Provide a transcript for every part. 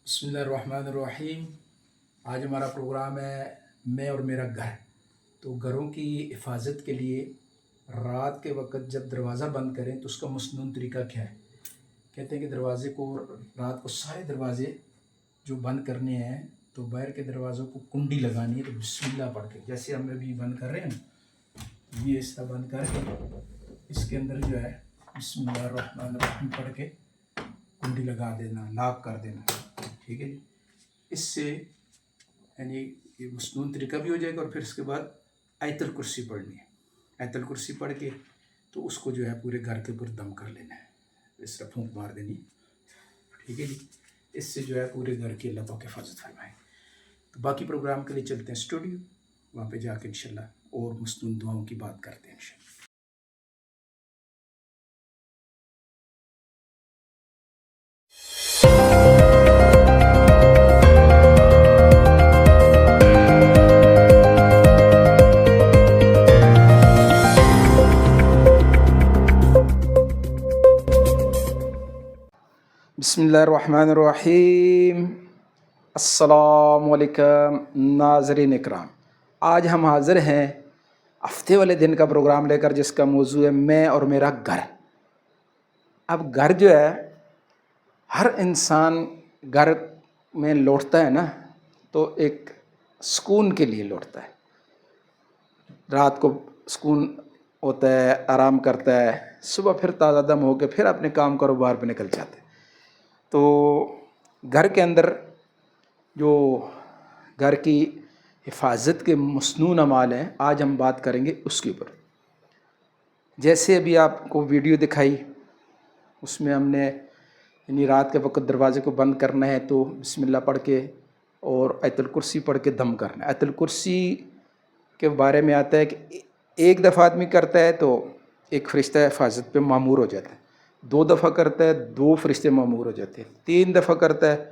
بسم اللہ الرحمن الرحیم۔ آج ہمارا پروگرام ہے میں اور میرا گھر۔ تو گھروں کی حفاظت کے لیے رات کے وقت جب دروازہ بند کریں تو اس کا مصنون طریقہ کیا ہے؟ کہتے ہیں کہ دروازے کو رات کو سارے دروازے جو بند کرنے ہیں تو باہر کے دروازوں کو کنڈی لگانی ہے، تو بسم اللہ پڑھ کے، جیسے ہم ابھی بند کر رہے ہیں نا، یہ اس طرح بند کر کے اس کے اندر جو ہے بسم اللہ الرحمن الرحیم پڑھ کے کنڈی لگا دینا، لاک کر دینا، ٹھیک ہے جی۔ اس سے یعنی یہ مصنون طریقہ بھی ہو جائے گا، اور پھر اس کے بعد آیت الکرسی پڑھنی ہے۔ آیت الکرسی پڑھ کے تو اس کو جو ہے پورے گھر کے اوپر دم کر لینا ہے، اس طرح پھونک مار دینی، ٹھیک ہے جی۔ اس سے جو ہے پورے گھر کی اللہ پاک حفاظت فرمائے۔ تو باقی پروگرام کے لیے چلتے ہیں اسٹوڈیو، وہاں پہ جا کے انشاءاللہ اور مصنون دعاؤں کی بات کرتے ہیں انشاءاللہ۔ بسم اللہ الرحمن الرحیم۔ السلام علیکم ناظرین اکرام، آج ہم حاضر ہیں ہفتے والے دن کا پروگرام لے کر، جس کا موضوع ہے میں اور میرا گھر۔ اب گھر جو ہے، ہر انسان گھر میں لوٹتا ہے نا تو ایک سکون کے لیے لوٹتا ہے، رات کو سکون ہوتا ہے، آرام کرتا ہے، صبح پھر تازہ دم ہو کے پھر اپنے کام کاروبار پہ نکل جاتے ہیں۔ تو گھر کے اندر جو گھر کی حفاظت کے مصنون اعمال ہیں، آج ہم بات کریں گے اس کے اوپر۔ جیسے ابھی آپ کو ویڈیو دکھائی، اس میں ہم نے یعنی رات کے وقت دروازے کو بند کرنا ہے تو بسم اللہ پڑھ کے اور آیت الکرسی پڑھ کے دم کرنا ہے۔ آیت الکرسی کے بارے میں آتا ہے کہ ایک دفعہ آدمی کرتا ہے تو ایک فرشتہ حفاظت پہ مامور ہو جاتا ہے، 2 دفعہ کرتا ہے 2 فرشتے مامور ہو جاتے ہیں، 3 دفعہ کرتا ہے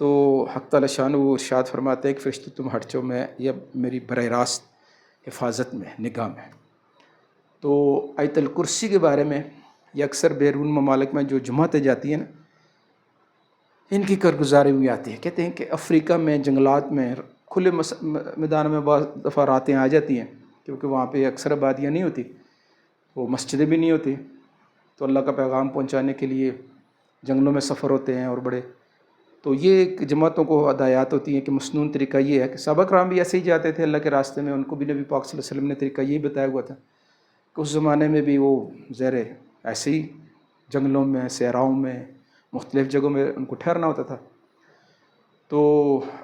تو حق تعالی شان وہ ارشاد فرماتے ہیں کہ فرشتے تم ہٹ جاؤ، میں یہ میری براہ راست حفاظت میں نگاہ میں۔ تو آیت الکرسی کے بارے میں یہ اکثر بیرون ممالک میں جو جماعتیں جاتی ہیں نا، ان کی کارگزاری ہوئی آتی ہے۔ کہتے ہیں کہ افریقہ میں جنگلات میں کھلے میدان میں بعض دفعہ راتیں آ جاتی ہیں، کیونکہ وہاں پہ اکثر آبادیاں نہیں ہوتی، وہ مسجدیں بھی نہیں ہوتی، تو اللہ کا پیغام پہنچانے کے لیے جنگلوں میں سفر ہوتے ہیں اور بڑے، تو یہ ایک جماعتوں کو ہدایات ہوتی ہیں کہ مصنون طریقہ یہ ہے کہ صحابہ کرام بھی ایسے ہی جاتے تھے اللہ کے راستے میں، ان کو بھی نبی پاک صلی اللہ علیہ وسلم نے طریقہ یہی بتایا ہوا تھا کہ اس زمانے میں بھی وہ زیر ایسے ہی جنگلوں میں، صحراؤں میں، مختلف جگہوں میں ان کو ٹھہرنا ہوتا تھا۔ تو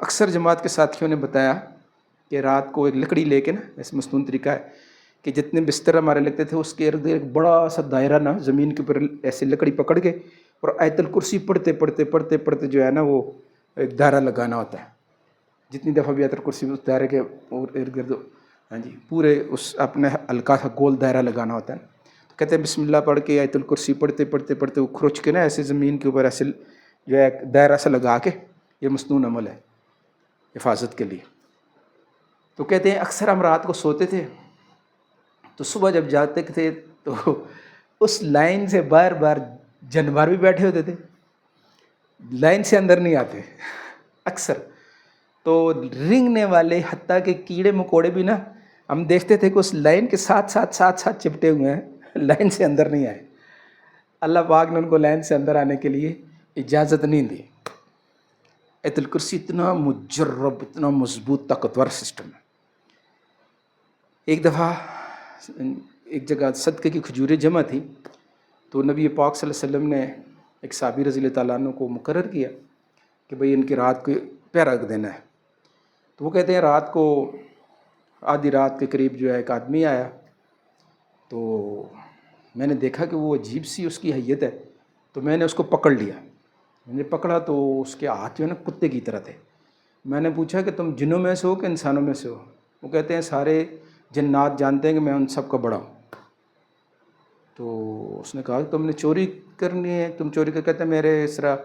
اکثر جماعت کے ساتھیوں نے بتایا کہ رات کو ایک لکڑی لے کے نا، ایسے مصنون طریقہ ہے کہ جتنے بستر ہمارے لگتے تھے اس کے ارد گرد ایک بڑا سا دائرہ نا زمین کے اوپر ایسے لکڑی پکڑ کے اور آیت الکرسی پڑھتے پڑھتے پڑھتے پڑھتے جو ہے نا وہ ایک دائرہ لگانا ہوتا ہے۔ جتنی دفعہ بھی آیت الکرسی اس دائرے کے ارد گرد، ہاں جی، پورے اس اپنے ہلکا سا گول دائرہ لگانا ہوتا ہے۔ تو کہتے ہیں بسم اللہ پڑھ کے آیت الکرسی پڑھتے پڑھتے پڑھتے وہ کھرچ کے نا ایسے زمین کے اوپر ایسے جو ہے دائرہ سا لگا کے، یہ مصنون عمل ہے حفاظت کے لیے۔ تو کہتے ہیں اکثر ہم رات کو سوتے تھے تو صبح جب جاگتے تھے تو اس لائن سے بار بار جانور بھی بیٹھے ہوتے تھے، لائن سے اندر نہیں آتے اکثر، تو رنگنے والے حتیٰ کہ کیڑے مکوڑے بھی نا ہم دیکھتے تھے کہ اس لائن کے ساتھ ساتھ ساتھ ساتھ چپٹے ہوئے ہیں، لائن سے اندر نہیں آئے۔ اللہ پاک نے ان کو لائن سے اندر آنے کے لیے اجازت نہیں دی۔ آیت الکرسی اتنا مجرب، اتنا مضبوط طاقتور سسٹم ہے۔ ایک دفعہ ایک جگہ صدقے کی کھجوریں جمع تھی، تو نبی پاک صلی اللہ علیہ وسلم نے ایک صحابی رضی اللہ تعالیٰ عنہ کو مقرر کیا کہ بھئی ان کی رات کو پہرا رکھ دینا ہے۔ تو وہ کہتے ہیں رات کو آدھی رات کے قریب جو ہے ایک آدمی آیا، تو میں نے دیکھا کہ وہ عجیب سی اس کی حیت ہے، تو میں نے اس کو پکڑ لیا۔ میں نے پکڑا تو اس کے ہاتھ جو ہے نا کتے کی طرح تھے۔ میں نے پوچھا کہ تم جنوں میں سے ہو کہ انسانوں میں سے ہو؟ وہ کہتے ہیں سارے جنات جانتے ہیں کہ میں ان سب کا بڑا ہوں۔ تو اس نے کہا کہ تم نے چوری کرنی ہے، تم چوری کر، کہتے ہیں میرے اس طرح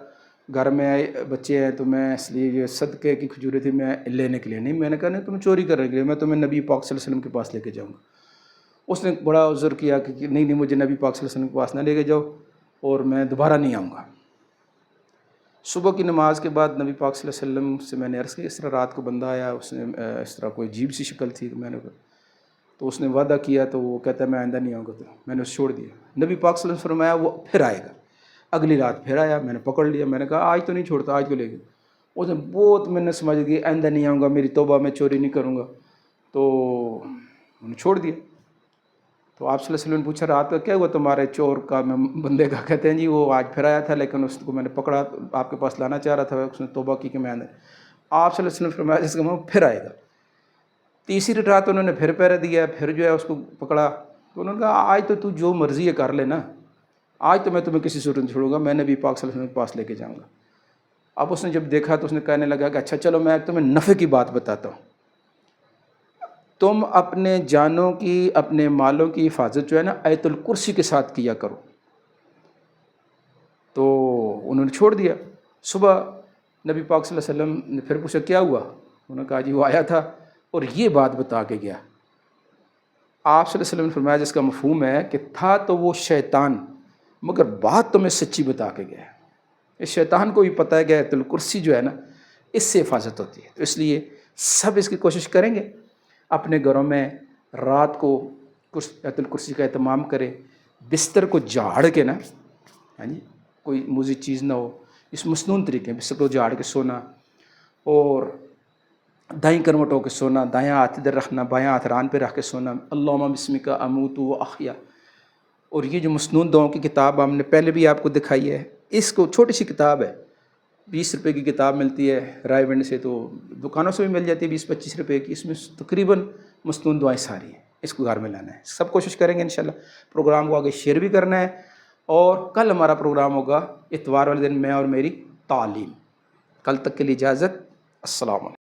گھر میں بچے ہیں تو میں اس لیے یہ صدقے کی کھجوریں تھی میں لینے کے لیے نہیں۔ میں نے کہا نہیں، تم چوری کرنے کے لیے، میں تمہیں نبی پاک صلی اللہ علیہ وسلم کے پاس لے کے جاؤں گا۔ اس نے بڑا عذر کیا کہ نہیں مجھے نبی پاک صلی اللہ علیہ وسلم کے پاس نہ لے کے جاؤ اور میں دوبارہ نہیں آؤں گا۔ صبح کی نماز کے بعد نبی پاک صلی اللہ علیہ وسلم سے میں نے عرض کی، اس طرح رات کو بندہ آیا، اس نے اس طرح کوئی عجیب سی شکل تھی، تو اس نے وعدہ کیا، تو وہ کہتا ہے میں آئندہ نہیں آؤں گا، تو میں نے اسے چھوڑ دیا۔ نبی پاک صلی اللہ علیہ وسلم فرمایا وہ پھر آئے گا۔ اگلی رات پھر آیا، میں نے پکڑ لیا، میں نے کہا آج تو نہیں چھوڑتا، آج کو لے گیا۔ اس نے بہت میں نے سمجھ گئی آئندہ نہیں آؤں گا، میری توبہ میں چوری نہیں کروں گا، تو انہوں نے چھوڑ دیا۔ تو آپ صلی اللہ علیہ وسلم نے پوچھا رات کا کیا ہوا تمہارے چور کا، میں بندے کا؟ کہتے ہیں جی وہ آج پھر آیا تھا، لیکن اس کو میں نے پکڑا، آپ کے پاس لانا چاہ رہا تھا، اس نے توبہ کی کہ میں آنے۔ آپ صلی اللہ علیہ وسلم نے فرمایا جس کا منہ پھر آئے گا۔ تیسری رات انہوں نے پھر پہرا دیا، پھر جو ہے اس کو پکڑا، تو انہوں نے کہا آج تو جو مرضی ہے کر لینا، آج تو میں تمہیں کسی صورت نہیں چھوڑوں گا، میں نبی پاک صلی اللہ علیہ وسلم کے پاس لے کے جاؤں گا۔ اب اس نے جب دیکھا تو اس نے کہنے لگا کہ اچھا چلو میں تمہیں نفع کی بات بتاتا ہوں، تم اپنے جانوں کی، اپنے مالوں کی حفاظت جو ہے نا آیت الکرسی کے ساتھ کیا کرو۔ تو انہوں نے چھوڑ دیا۔ صبح نبی پاک صلی اللہ علیہ وسلم نے پھر پوچھا کیا ہوا؟ انہوں نے کہا جی وہ آیا تھا اور یہ بات بتا کے گیا۔ آپ صلی اللہ علیہ وسلم نے فرمایا جس کا مفہوم ہے کہ تھا تو وہ شیطان، مگر بات تمہیں سچی بتا کے گیا۔ اس شیطان کو بھی پتہ ہے کہ آیت الکرسی جو ہے نا اس سے حفاظت ہوتی ہے، تو اس لیے سب اس کی کوشش کریں گے، اپنے گھروں میں رات کو کچھ آیت الکرسی کا اہتمام کرے، بستر کو جھاڑ کے نا، ہاں جی، کوئی مضر چیز نہ ہو، اس مسنون طریقے بستر کو جھاڑ کے سونا، اور دائیں کروٹ ہو کے سونا، دائیں ہاتھ ادھر رکھنا، بائیں ہاتھ ران پہ رکھ کے سونا، اللہم بسمک اموت و احیا۔ اور یہ جو مسنون دعاؤں کی کتاب ہم نے پہلے بھی آپ کو دکھائی ہے، اس کو چھوٹی سی کتاب ہے، 20 روپے کی کتاب ملتی ہے رائے ونڈ سے، تو دکانوں سے بھی مل جاتی ہے 20-25 روپے کی، اس میں تقریباً مسنون دعائیں ساری ہیں، اس کو گھر میں لانا ہے۔ سب کوشش کریں گے انشاءاللہ، پروگرام کو آگے شیئر بھی کرنا ہے، اور کل ہمارا پروگرام ہوگا اتوار والے دن میں اور میری تعلیم۔ کل تک کے لیے اجازت، السلام علیکم۔